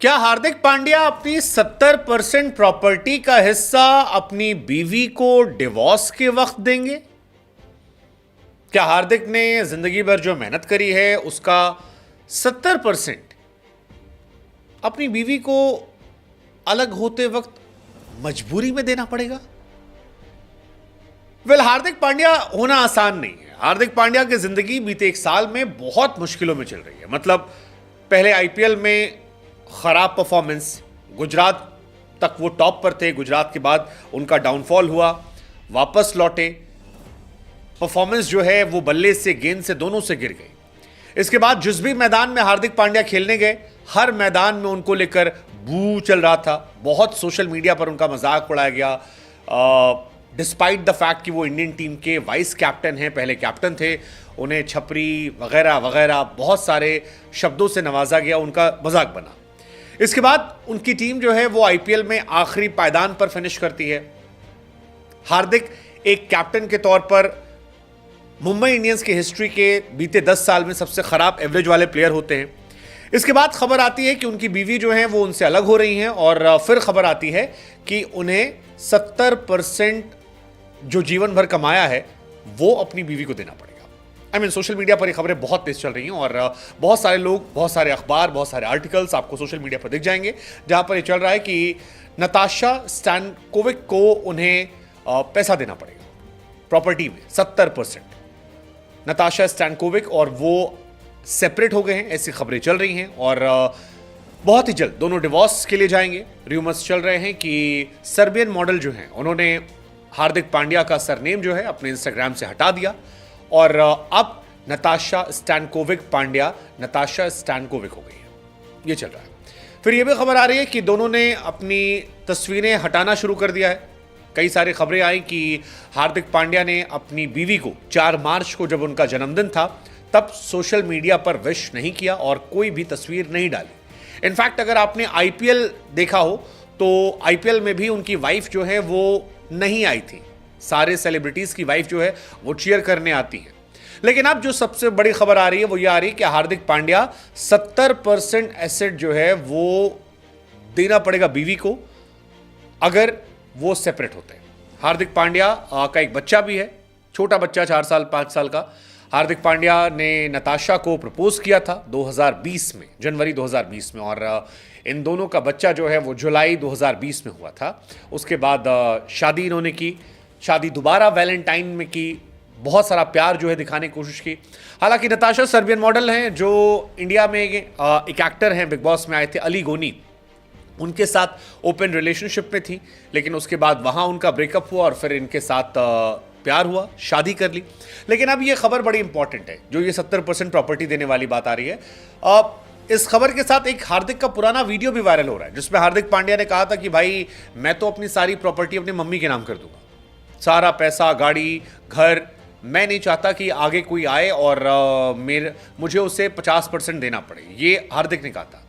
क्या हार्दिक पांड्या अपनी 70% प्रॉपर्टी का हिस्सा अपनी बीवी को डिवोर्स के वक्त देंगे? क्या हार्दिक ने जिंदगी भर जो मेहनत करी है उसका 70% अपनी बीवी को अलग होते वक्त मजबूरी में देना पड़ेगा? हार्दिक पांड्या होना आसान नहीं है। हार्दिक पांड्या की जिंदगी बीते एक साल में बहुत मुश्किलों में चल रही है। मतलब पहले आईपीएल में खराब परफॉर्मेंस, गुजरात तक वो टॉप पर थे, गुजरात के बाद उनका डाउनफॉल हुआ, वापस लौटे, परफॉर्मेंस जो है वो बल्ले से गेंद से दोनों से गिर गई। इसके बाद जिस भी मैदान में हार्दिक पांड्या खेलने गए, हर मैदान में उनको लेकर बू चल रहा था। बहुत सोशल मीडिया पर उनका मजाक उड़ाया गया। डिस्पाइट द फैक्ट कि वो इंडियन टीम के वाइस कैप्टन हैं, पहले कैप्टन थे, उन्हें छपरी वगैरह वगैरह बहुत सारे शब्दों से नवाजा गया, उनका मजाक बना। इसके बाद उनकी टीम जो है वो आईपीएल में आखिरी पायदान पर फिनिश करती है। हार्दिक एक कैप्टन के तौर पर मुंबई इंडियंस की हिस्ट्री के बीते 10 साल में सबसे खराब एवरेज वाले प्लेयर होते हैं। इसके बाद खबर आती है कि उनकी बीवी जो है वो उनसे अलग हो रही हैं और फिर खबर आती है कि उन्हें 70% जो जीवन भर कमाया है वो अपनी बीवी को देना पड़ेगा। सोशल मीडिया पर ये खबरें बहुत तेज चल रही हैं और बहुत सारे लोग, बहुत सारे अखबार, बहुत सारे आर्टिकल्स आपको सोशल मीडिया पर दिख जाएंगे जहां पर ये चल रहा है कि नताशा स्टैनकोविक को उन्हें पैसा देना पड़ेगा प्रॉपर्टी में 70%। नताशा स्टैनकोविक और वो सेपरेट हो गए हैं, ऐसी खबरें चल रही हैं और बहुत ही जल्द दोनों डिवोर्स के लिए जाएंगे। रूमर्स चल रहे हैं कि सर्बियन मॉडल जो हैं उन्होंने हार्दिक पांड्या का सरनेम जो है अपने इंस्टाग्राम से हटा दिया और अब नताशा स्टैनकोविक पांड्या नताशा स्टैनकोविक हो गई है, ये चल रहा है। फिर ये भी खबर आ रही है कि दोनों ने अपनी तस्वीरें हटाना शुरू कर दिया है। कई सारी खबरें आई कि हार्दिक पांड्या ने अपनी बीवी को 4 मार्च को जब उनका जन्मदिन था तब सोशल मीडिया पर विश नहीं किया और कोई भी तस्वीर नहीं डाली। इनफैक्ट अगर आपने आईपीएल देखा हो तो आईपीएल में भी उनकी वाइफ जो है वो नहीं आई थी। सारे सेलिब्रिटीज की वाइफ जो है वो चीयर करने आती है। लेकिन अब जो सबसे बड़ी खबर आ रही है वो ये आ रही है कि हार्दिक पांड्या 70% एसेट जो है वो देना पड़ेगा बीवी को अगर वो सेपरेट होते हैं। हार्दिक पांड्या का एक बच्चा भी है, छोटा बच्चा 4 साल 5 साल का। हार्दिक पांड्या ने नताशा को प्रपोज किया था 2020 में, जनवरी 2020 में, और इन दोनों का बच्चा जो है वो जुलाई 2020 में हुआ था। उसके बाद शादी इन्होंने की, शादी दोबारा वैलेंटाइन में की, बहुत सारा प्यार जो है दिखाने की कोशिश की। हालांकि नताशा सर्बियन मॉडल हैं जो इंडिया में एक एक्टर हैं, बिग बॉस में आए थे, अली गोनी, उनके साथ ओपन रिलेशनशिप में थी, लेकिन उसके बाद वहाँ उनका ब्रेकअप हुआ और फिर इनके साथ प्यार हुआ, शादी कर ली। लेकिन अब ये खबर बड़ी इंपॉर्टेंट है, जो ये 70% प्रॉपर्टी देने वाली बात आ रही है। इस खबर के साथ एक हार्दिक का पुराना वीडियो भी वायरल हो रहा है जिसमें हार्दिक पांड्या ने कहा था कि भाई मैं तो अपनी सारी प्रॉपर्टी अपनी मम्मी के नाम कर दूंगा, सारा पैसा, गाड़ी, घर, मैं नहीं चाहता कि आगे कोई आए और मुझे उसे 50% देना पड़े, ये हार्दिक ने कहा था।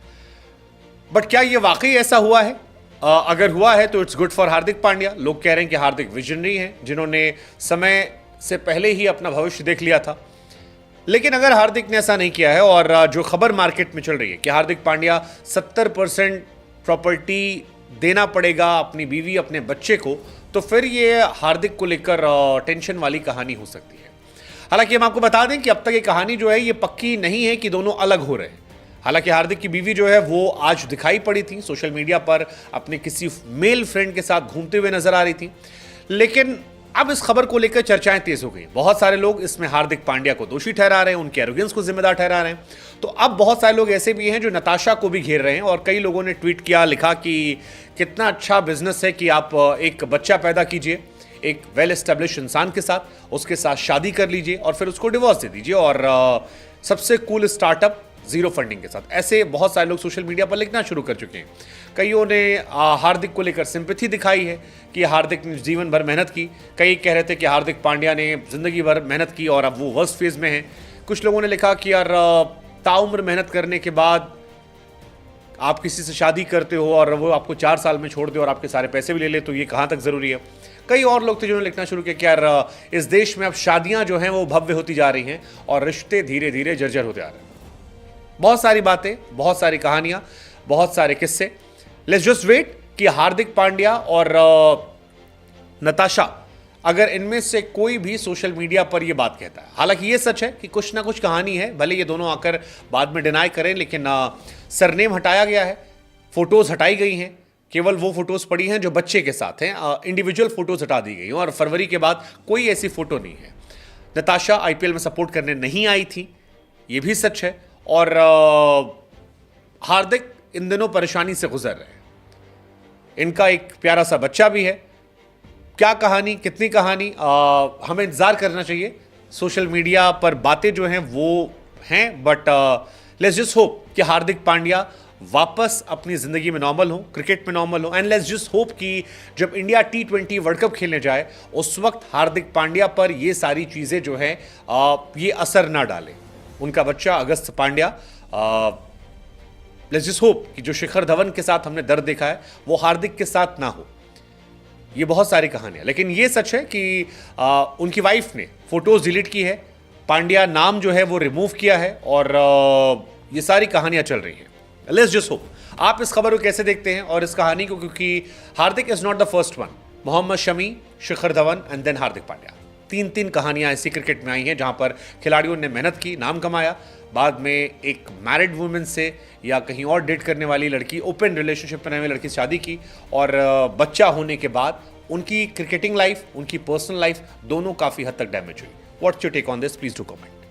बट क्या ये वाकई ऐसा हुआ है? अगर हुआ है तो it's good for Hardik Pandya. लोग कह रहे हैं कि हार्दिक विजनरी हैं जिन्होंने समय से पहले ही अपना भविष्य देख लिया था। लेकिन अगर हार्दिक ने ऐसा नहीं किया है और जो खबर मार्केट में चल रही है कि हार्दिक पांड्या 70% प्रॉपर्टी देना पड़ेगा अपनी बीवी, अपने बच्चे को, तो फिर ये हार्दिक को लेकर टेंशन वाली कहानी हो सकती है। हालांकि हम आपको बता दें कि अब तक ये कहानी जो है ये पक्की नहीं है कि दोनों अलग हो रहे हैं। हालांकि हार्दिक की बीवी जो है वो आज दिखाई पड़ी थी सोशल मीडिया पर, अपने किसी मेल फ्रेंड के साथ घूमते हुए नजर आ रही थी। लेकिन अब इस खबर को लेकर चर्चाएं तेज हो गई। बहुत सारे लोग इसमें हार्दिक पांड्या को दोषी ठहरा रहे हैं, उनके एरोगेंस को जिम्मेदार ठहरा रहे हैं। तो अब बहुत सारे लोग ऐसे भी हैं जो नताशा को भी घेर रहे हैं और कई लोगों ने ट्वीट किया, लिखा कि कितना अच्छा बिजनेस है कि आप एक बच्चा पैदा कीजिए एक वेल एस्टेब्लिश इंसान के साथ, उसके साथ शादी कर लीजिए और फिर उसको डिवोर्स दे दीजिए और सबसे कूल स्टार्टअप जीरो फंडिंग के साथ। ऐसे बहुत सारे लोग सोशल मीडिया पर लिखना शुरू कर चुके हैं। कईयों ने हार्दिक को लेकर सिंपैथी दिखाई है कि हार्दिक ने जीवन भर मेहनत की। कई कह रहे थे कि हार्दिक पांड्या ने जिंदगी भर मेहनत की और अब वो वर्स्ट फेज में है। कुछ लोगों ने लिखा कि यार ताउम्र मेहनत करने के बाद आप किसी से शादी करते हो और वो आपको 4 साल में छोड़ दे और आपके सारे पैसे भी ले ले, तो ये कहाँ तक ज़रूरी है। कई और लोग थे जिन्होंने लिखना शुरू किया कि यार इस देश में अब शादियाँ जो हैं वो भव्य होती जा रही हैं और रिश्ते धीरे धीरे जर्जर होते आ रहे हैं। बहुत सारी बातें, बहुत सारी कहानियाँ। बहुत सारे किस्से। लेट्स जस्ट वेट कि हार्दिक पांड्या और नताशा, अगर इनमें से कोई भी सोशल मीडिया पर यह बात कहता है, हालांकि यह सच है कि कुछ ना कुछ कहानी है, भले ये दोनों आकर बाद में डिनाई करें, लेकिन सरनेम हटाया गया है, फोटोज हटाई गई हैं, केवल वो फोटोज पड़ी हैं जो बच्चे के साथ हैं, इंडिविजुअल फोटोज हटा दी गई हैं और फरवरी के बाद कोई ऐसी फोटो नहीं है। नताशा आईपीएल में सपोर्ट करने नहीं आई थी, ये भी सच है, और हार्दिक इन दिनों परेशानी से गुजर रहे हैं। इनका एक प्यारा सा बच्चा भी है। क्या कहानी, कितनी कहानी, हमें इंतजार करना चाहिए। सोशल मीडिया पर बातें जो हैं वो हैं, बट लेट्स जस्ट होप कि हार्दिक पांड्या वापस अपनी जिंदगी में नॉर्मल हो, क्रिकेट में नॉर्मल हो, एंड लेट्स जस्ट होप कि जब इंडिया T20 वर्ल्ड कप खेलने जाए उस वक्त हार्दिक पांड्या पर ये सारी चीजें जो है ये असर ना डाले। उनका बच्चा अगस्त पांड्या, लेट्स जस्ट होप कि जो शिखर धवन के साथ हमने दर्द देखा है वो हार्दिक के साथ ना हो। ये बहुत सारी कहानियां, लेकिन ये सच है कि उनकी वाइफ ने फोटोज डिलीट की है, पांड्या नाम जो है वो रिमूव किया है, और ये सारी कहानियां चल रही हैं। Let's just hope. आप इस खबर को कैसे देखते हैं और इस कहानी को, क्योंकि Hardik is not the first one. Mohammed Shami, Shikhar Dhawan and then Hardik Pandya, तीन कहानियां ऐसी क्रिकेट में आई हैं जहां पर खिलाड़ियों ने मेहनत की, नाम कमाया, बाद में एक मैरिड वुमेन से या कहीं और डेट करने वाली लड़की, ओपन रिलेशनशिप में रहने वाली लड़की से शादी की, और बच्चा होने के बाद उनकी क्रिकेटिंग लाइफ, उनकी पर्सनल लाइफ दोनों काफी हद तक डैमेज हुई। What's your take on this? Please do comment.